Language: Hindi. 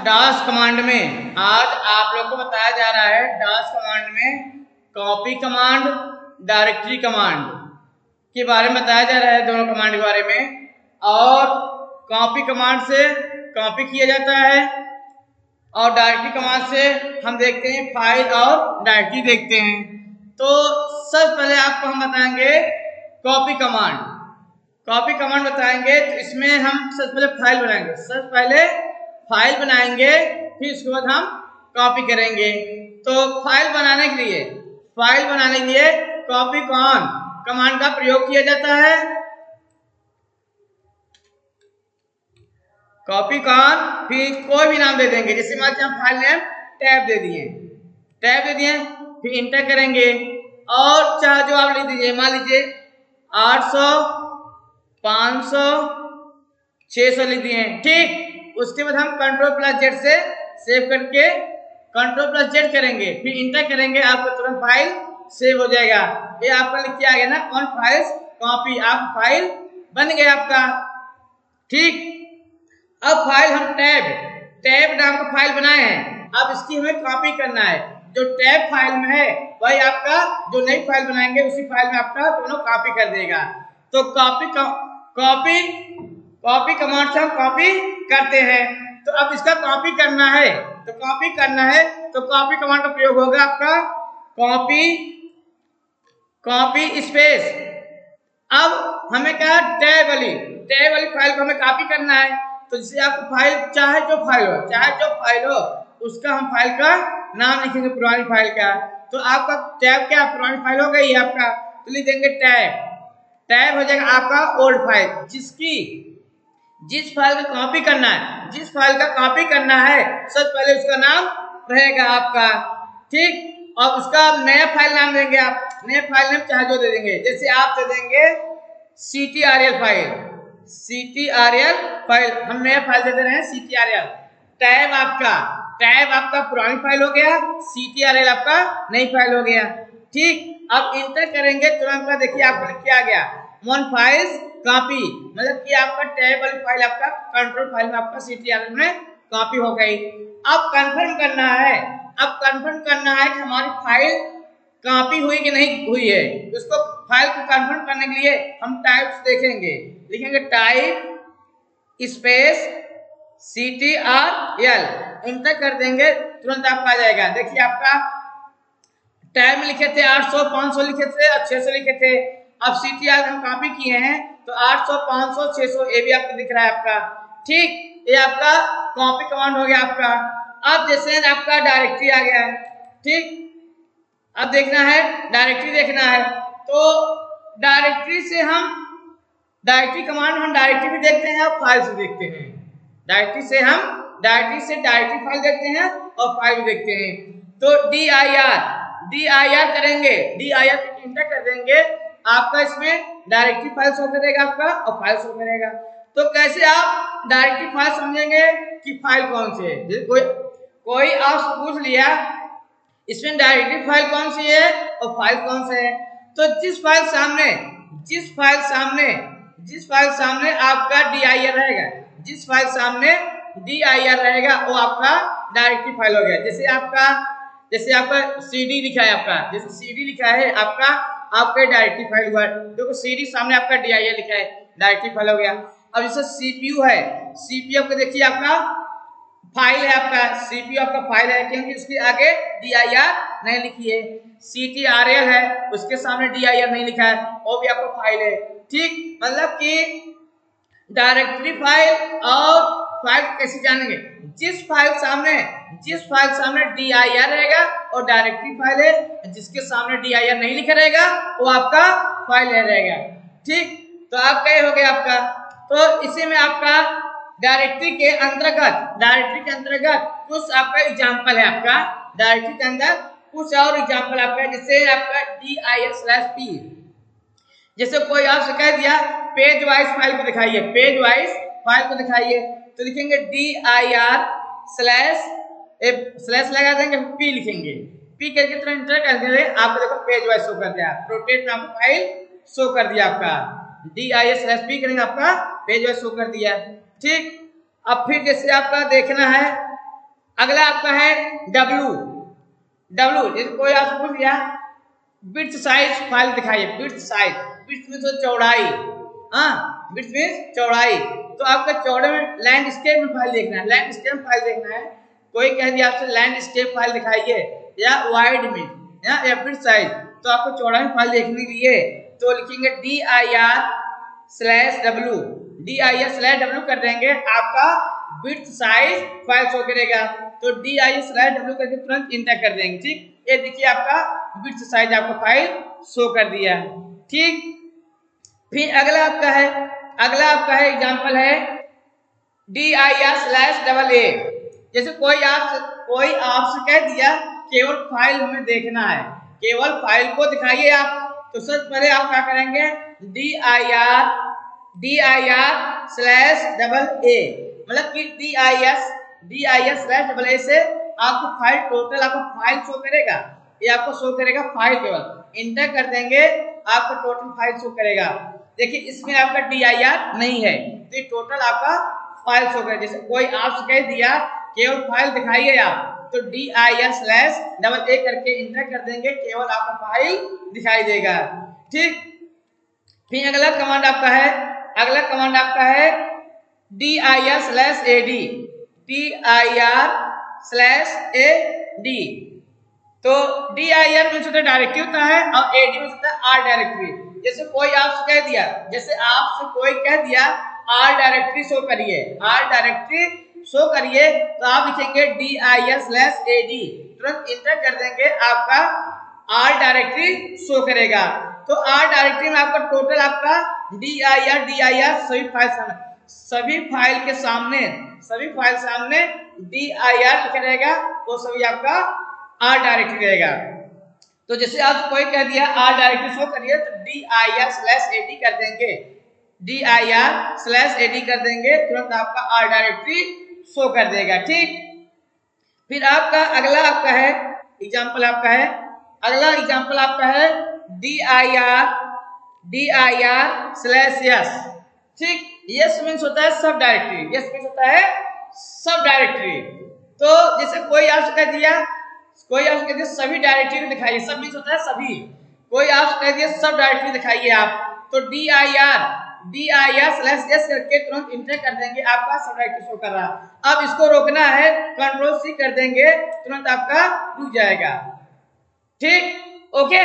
डास कमांड में आज आप लोग को बताया जा रहा है। डास कमांड में कॉपी कमांड, डायरेक्टरी कमांड के बारे में बताया जा रहा है, दोनों कमांड के बारे में। और कॉपी कमांड से कॉपी किया जाता है और डायरेक्टरी कमांड से हम देखते हैं फाइल और डायरेक्टरी देखते हैं। तो सबसे पहले आपको हम बताएंगे कॉपी कमांड। कॉपी कमांड बताएंगे तो इसमें हम सबसे पहले फाइल बनाएंगे। सबसे पहले फाइल बनाएंगे, फिर उसके बाद हम कॉपी करेंगे। तो फाइल बनाने के लिए कॉपी कमांड का प्रयोग किया जाता है। कॉपी फिर कोई भी नाम दे देंगे, जैसे मान लीजिए हम फाइल नेम टैब दे दिए, फिर इंटर करेंगे और चाहे जो आप लिख दीजिए, मान लीजिए 800 500 600 लिख दिए। ठीक, उसके बाद हम Ctrl+Z से सेव करके Ctrl+Z करेंगे, फिर इंटर करेंगे, आपको तुरंत फाइल सेव हो जाएगा। ये आपका लिख के आ गया ना, ऑन फाइल्स कॉपी, आप फाइल बन गया आपका। ठीक, अब फाइल हम टैब नाम का फाइल बनाए हैं, अब इसकी हमें कॉपी करना है। जो टैब फाइल में है वही आपका जो नई फाइल बनाएंगे उसी फाइल में आपका दोनों कॉपी कर देगा। तो कॉपी कमांड से हम कॉपी करते हैं। तो अब इसका कॉपी करना है तो कॉपी कमांड का प्रयोग होगा आपका कॉपी स्पेस। अब हमें क्या है, टैब वाली फाइल को हमें कॉपी करना है। तो जैसे आपको फाइल चाहे जो फाइल हो उसका हम फाइल का नाम लिखेंगे, पुरानी फाइल का। तो आपका टैब क्या पुरानी फाइल हो गई आपका, तो लिख देंगे टैब हो जाएगा आपका ओल्ड फाइल। जिस फाइल का कॉपी करना है सबसे पहले उसका नाम रहेगा आपका। ठीक, और उसका नया फाइल नाम देंगे आप, नया फाइल नाम चाहे जो दे देंगे, जैसे आप दे देंगे CTRL फाइल, हम नया फाइल दे रहे हैं CTRL। टैब आपका पुरानी फाइल हो गया, CTRL आपका नई फाइल हो गया। ठीक, अब इंटर करेंगे तुरंत, देखिए आपको लिख के आ गया वन फाइल्स कॉपी, मतलब कि आपका टैब वाली फाइल आपका कंट्रोल फाइल में आपका CTRL में कॉपी हो गई। अब कंफर्म करना है कि हमारी फाइल कॉपी हुई कि नहीं हुई है। उसको फाइल को कंफर्म करने के लिए हम टाइप्स लिखेंगे टाइप स्पेस CTRL, इंटर कर देंगे, तुरंत आपका आ जाएगा। देखिए आपका टैब में लिखे थे 800 500 लिखे थे और 600 लिखे थे। अब CTRL हम कॉपी किए हैं तो 800 500 600 ये भी आपको दिख रहा है आपका। ठीक, ये आपका कॉपी कमांड हो गया आपका। अब जैसे आपका डायरेक्टरी आ गया है। ठीक, अब देखना है डायरेक्टरी तो डायरेक्टरी कमांड हम डायरेक्टरी भी देखते हैं और फाइल से देखते हैं। डायरेक्टरी से डायरेक्टरी फाइल देखते हैं और फाइल भी देखते हैं। तो dir करेंगे, dir इंटर कर देंगे, आपका इसमें डायरेक्टरी फाइल शो करेगा आपका और फाइल शो करेगा। तो कैसे आप डायरेक्टरी फाइल समझेंगे कि फाइल कौन सी है। जैसे कोई आपसे पूछ लिया इसमें डायरेक्टरी फाइल कौन सी है और फाइल कौन सा है, तो जिस फाइल सामने आपका dir रहेगा, वो आपका डायरेक्टरी फाइल हो गया। जैसे आपका CD लिखा है आपका डायरेक्टरी फाइल हुआ, देखो CD सामने आपका dir लिखा है, डायरेक्टरी फाइल हो गया। अब जैसे CPU आपका देखिए आपका फाइल है, आपका CPU आपका फाइल है, क्योंकि उसके आगे dir नहीं लिखी है। CTRL है, उसके सामने dir नहीं लिखा है, वो भी आपका फाइल है। ठीक, मतलब कि डायरेक्टरी फाइल और फाइल कैसे जानेंगे, जिस फाइल सामने dir रहेगा और डायरेक्टरी फाइल है, जिसके सामने dir नहीं लिखा रहेगा वो आपका फाइल रहेगा। ठीक, तो आपका ये हो गया आपका। तो इसी में आपका डायरेक्टरी के अंतर्गत कुछ आपका एग्जाम्पल है, आपका डायरेक्टरी के अंदर कुछ और एग्जाम्पल आपका, जैसे आपका dir/p। जैसे कोई आपसे कह दिया पेज वाइज फाइल को दिखाइए, तो लिखेंगे dir/स्लैश लगा देंगे, p लिखेंगे, p करके तरह इंटर कर देंगे, आपको देखो पेज वाइज शो कर दिया, रोटेट में आपको फाइल शो कर दिया आपका। dir/p करेंगे, आपका पेज वाइज शो कर दिया। ठीक, अब फिर जैसे आपका देखना है अगला आपका है डब्लू। डब्लू जैसे कोई आपसे पूछ लिया विड्थ साइज फाइल दिखाइए, विड्थ साइज, विड्थ में तो चौड़ाई, हाँ विड्थ में चौड़ाई, तो आपका चौड़े में लैंडस्केप में फाइल देखना है, लैंडस्केप फाइल देखना है। कोई कह दिया आपसे लैंडस्केप फाइल दिखाइए या वाइड में या विड्थ साइज, तो आपको चौड़ाई में फाइल देखने के लिए तो लिखेंगे dir/w, dir/w कर देंगे, आपका विड्थ साइज फाइल शो करेगा, तो dir/w करके तुरंत इंटर कर देंगे। ठीक, ये देखिए आपका विड्थ साइज आपका फाइल शो कर दिया है। ठीक, फिर अगला आपका है एग्जांपल है dir/AA। जैसे कोई आपसे कह दिया केवल फाइल हमें देखना है, केवल फाइल को दिखाइए आप, तो सबसे पहले आप क्या करेंगे dir/AA, मतलब कि dir/AA से आपको फाइल टोटल आपको फाइल शो करेगा, ये आपको शो करेगा फाइल, केवल इंटर कर देंगे आपको टोटल फाइल शो करेगा। देखिए इसमें आपका dir नहीं है, तो ये टोटल आपका फाइल शो करेगा। जैसे कोई आपसे कह दिया केवल फाइल दिखाइए आप, तो dir/AA करके इंटर कर देंगे, केवल आपका फाइल दिखाई देगा। ठीक, फिर अगला कमांड आपका है dir/AD, dir/AD। तो dir में होता है डायरेक्टरी होता है और AD में होता है आर डायरेक्टरी। जैसे कोई आपसे कह दिया आर डायरेक्टरी शो करिए, आर डायरेक्टरी शो करिए, तो आप लिखेंगे dir/AD, तुरंत इंटर कर देंगे, आपका आर डायरेक्टरी शो करेगा। तो आर डायरेक्टरी में आपका टोटल आपका dir सभी फाइल सामने dir लिखा रहेगा, वो सभी आपका आर डायरेक्टरी रहेगा। तो जैसे आप कोई कह दिया आर डायरेक्टरी शो करिए, तो dir/AD कर देंगे, dir/AD कर देंगे, तुरंत आपका आर डायरेक्टरी शो कर देगा। ठीक, फिर आपका अगला एग्जांपल आपका है dir/S। ठीक, यस मीन्स होता है सब डायरेक्टरी, तो जैसे कोई आपसे कह दिया सभी डायरेक्टरी दिखाइए, सब मीन्स होता है सभी, कोई आपसे कह दिया सब डायरेक्टरी दिखाइए आप, तो dir/S करके तुरंत इंटर कर देंगे, आपका सब डायरेक्टरी शो कर रहा है। अब इसको रोकना है, Ctrl+C कर देंगे, तुरंत आपका रुक जाएगा। ठीक, ओके।